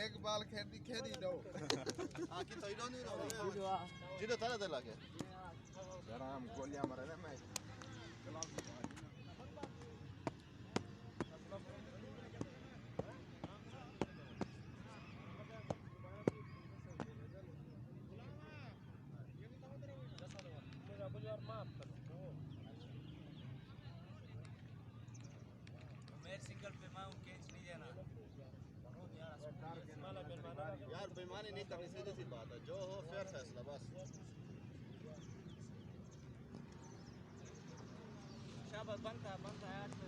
एक बाल खेदी दो आकी तो इधर नहीं ना जिधर ताला ताला के गरम गोलियां मारे ना मैं सिंगल पे मैं कैच नहीं देना यार बेईमानी नहीं करनी सीधी सी बात है जो हो फेयर फैसला बस शाबाश बनता है 813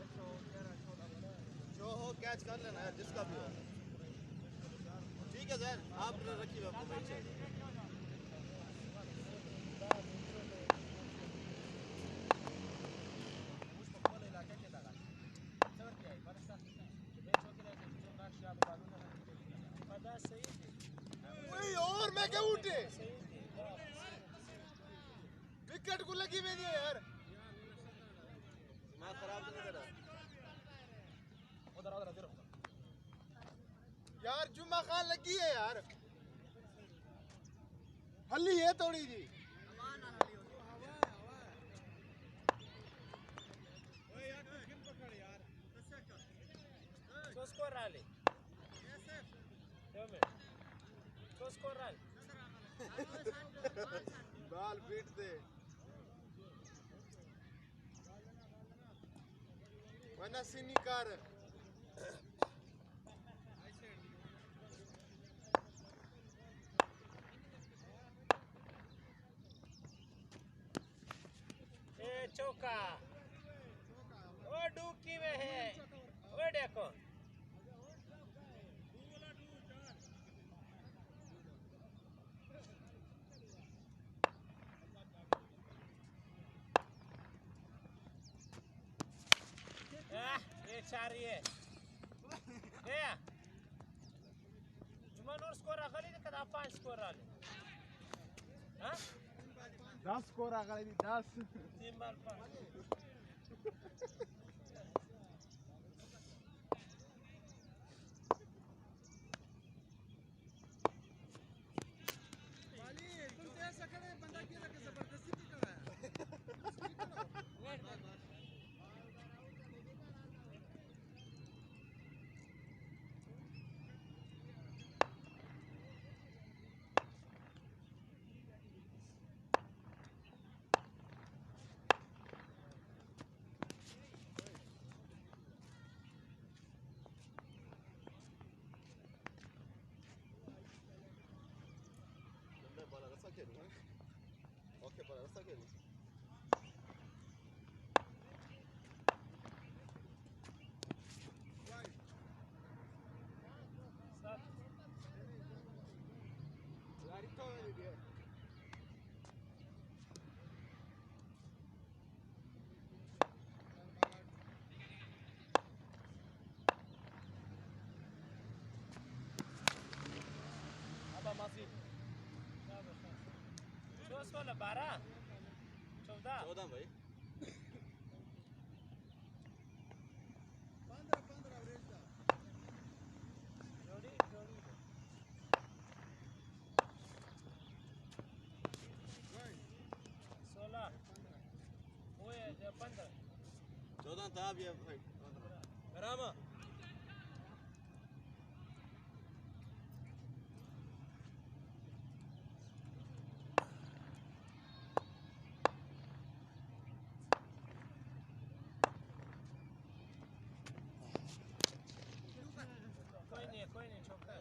जो हो कैच कर लेना यार जिसका भी हो ठीक है सर आपने रखी हुई अपनी बैठ और मैं क्या उठे विकेट को लगी हुई है यार दिमाग खराब तो नहीं करा उधर यार जुम्मा खान लगी है यार हल्ली है थोड़ी जी स्कोर राले स्कोर राले बाल पीट दे वरना सिनिकार चौका वो डूकी में है वो देखो ये चार ये जुमानूर स्कोर आखली ने कदा 5 स्कोर आले हां 10 स्कोर आ गई 10 3 बार 5 ओके पर ऐसा क्या सोलह 12 14 भाई 14 था अब ये भाई रामा कोई नहीं छोटा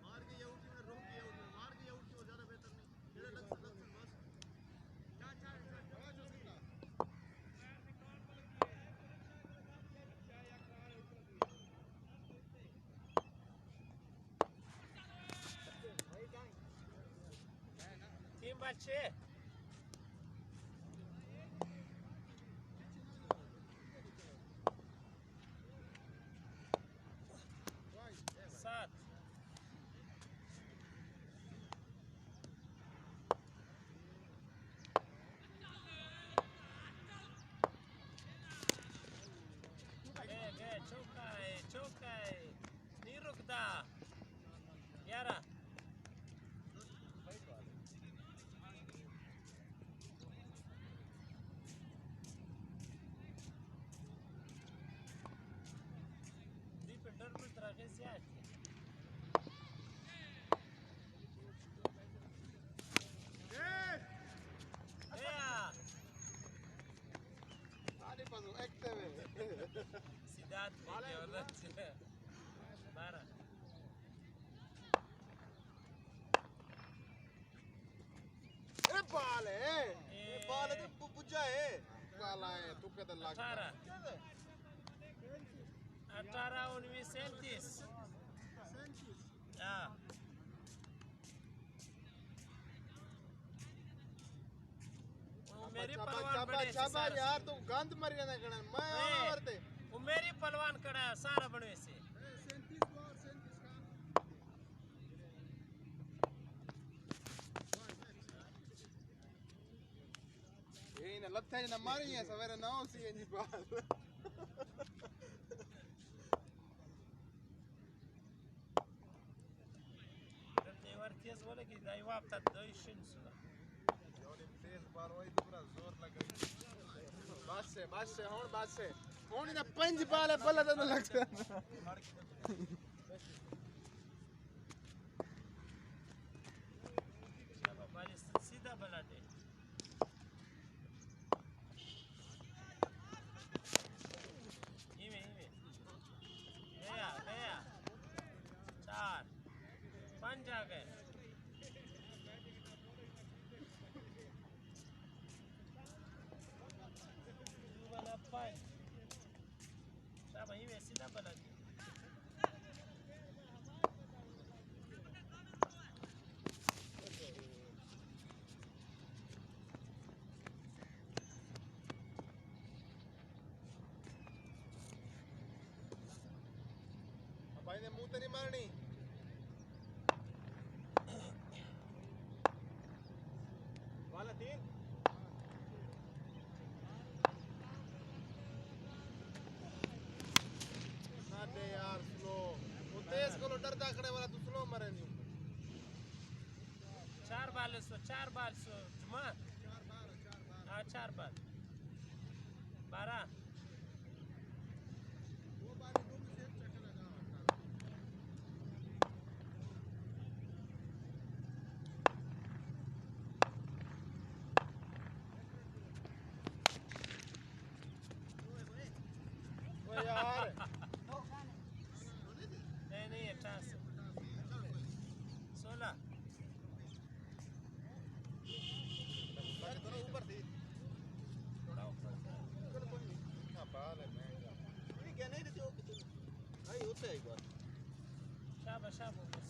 मार के ये उठी में रोक के आउट में मार के ये उठी वो ज्यादा बेहतर नहीं तेरे लग से बस तीन बच्चे सात चौकाय नहीं रुकता 11 डिफेंडर में तरह से आती Cidade, que 12 ये बाल है तो बुझा है काला है तू कहता लाग 18 19 सेंतीस हाँ मेरी पलवान बड़े शाबाश यार तू गंद मर गया ना कण मैं आवरते वो मेरी पलवान कड़ा सारा बड़े से ये ना लत्था ना मारी है सवेरे ना सी है जी बाल तेवर तेज बोले कि दाई वापता दोइशन सुला तेज बाल वही पूरा जोर लग रही बस से हुन ना पंज बाल है भला तो लगता अब बाली सीधा बलाटे इमे गया 4 5 आ गए Tá, mas aí se dá para lá. भाई ने मुंह तो नहीं मारनी वाला 3 साडे यार स्लो वो तेज को डरता खड़े वाला तू स्लो मरे नहीं 4 बाल सो जुमा 4 बाल 12 वो बारी दो भी सेफ चक्कर लगा वो यार नहीं है चांस 16 थोड़ा ऊपर थी थोड़ा ऊपर हां बाल है मैं ये क्या नहीं रहती हो भाई होता है एक बार शाबाश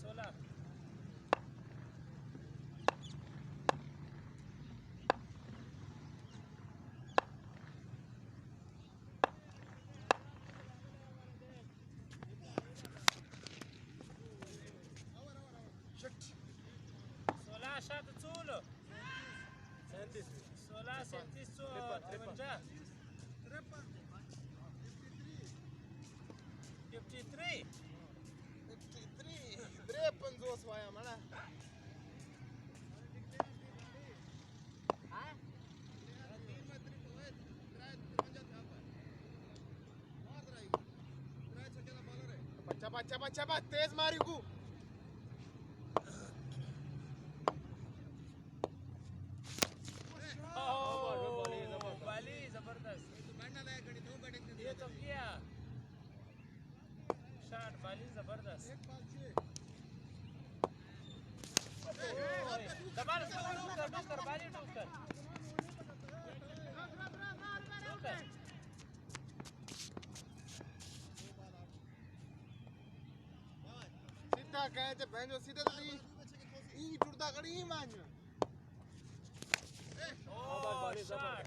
16 Așa țulă. 16 sentiso 53. 53. 53 जोस वाया मला बच्चा तेज मारी को बाली जबरदस्त ये तो किया बस दबार डूकर बाली डूकर सीधा कहे थे भैंजो सीधे तो ई टुरदा कड़ी ही मान शॉट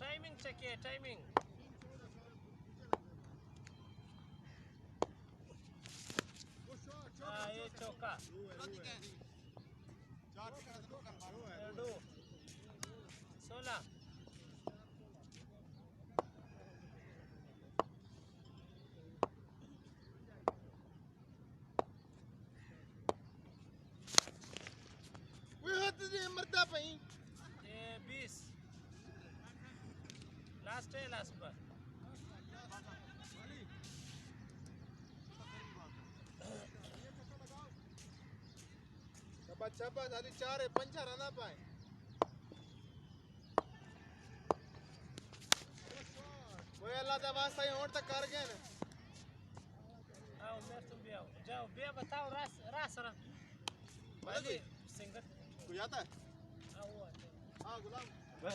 टाइमिंग चेकिए टाइमिंग ये चौका 16 मरता पई ये 20 लास्ट है लास्ट पर छपा सारी 4 है 5 रहना पाए वो अल्लाह का वास्ता ही और तक कर गए ना आओ मैं तुम भी आओ जाओ बे बताओ रास रास रहा भाई सिंगल कोई आता है आओ हां गुलाम भाई 20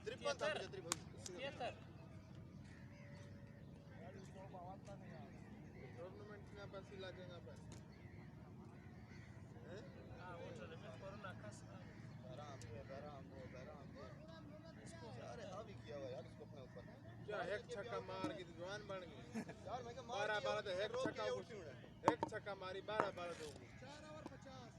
73 गवर्नमेंट का पैसे लगेगा पर हां वो तो में कोरोना का आराम यार हावी किया हुआ यार इसको अपने ऊपर क्या एक छक्का मार के जवान बन गई यार मैं 12 तो एक छक्का एक छक्का मारी 12 दो 4 ओवर 50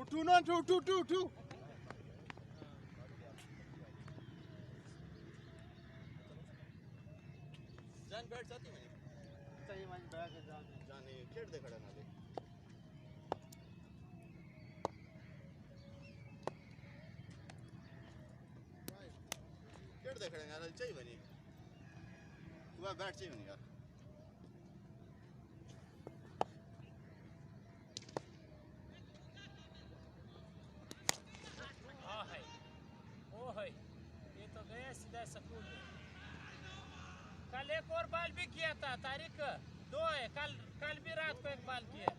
उठू ना उठू जान बैठ जाती मैं सही मान बैठ जाने खेड़ दे खड़ा ना दे खेड़ दे खड़ा ना चाहिए बनी तू बैठ चाहिए बनी यार ये तो गया सीधा सकून में कल एक और बाल भी किया था तारीख 2 है कल भी रात को एक बाल किया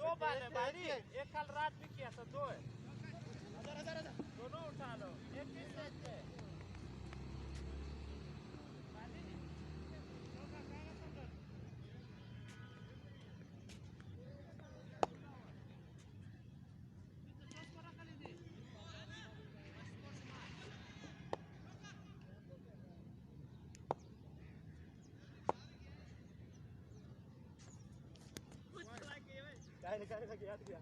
2 बाल है भाई एक कल रात भी किया था 2 है दोनों उठा लो एक भी सेट है काय निकालने का याद किया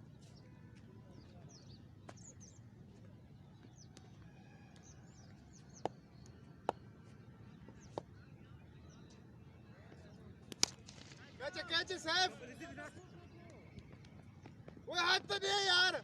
कैच सेफ वो हाथ तो दे यार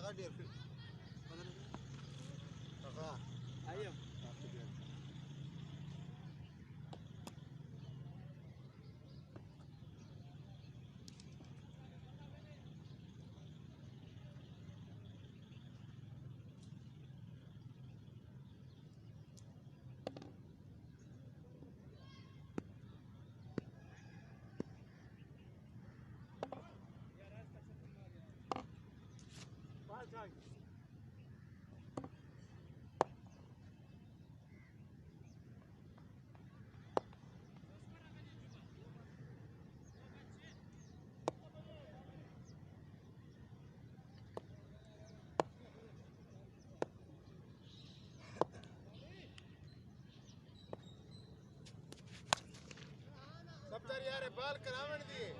गाड़ी है फिर हाँ आइए सब तर यार बाल करावण दिए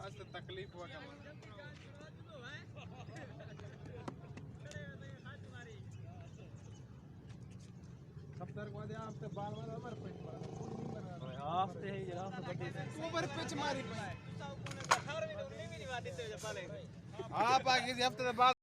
आज तो तकलीफ हुआ कम सब तर को दे आप तो बाल वाला मर पिच मारा आप ते ही जरा ऊपर पिच मारी खबर भी तो नहीं वादी तो पाले आप आगे हफ्ते बाद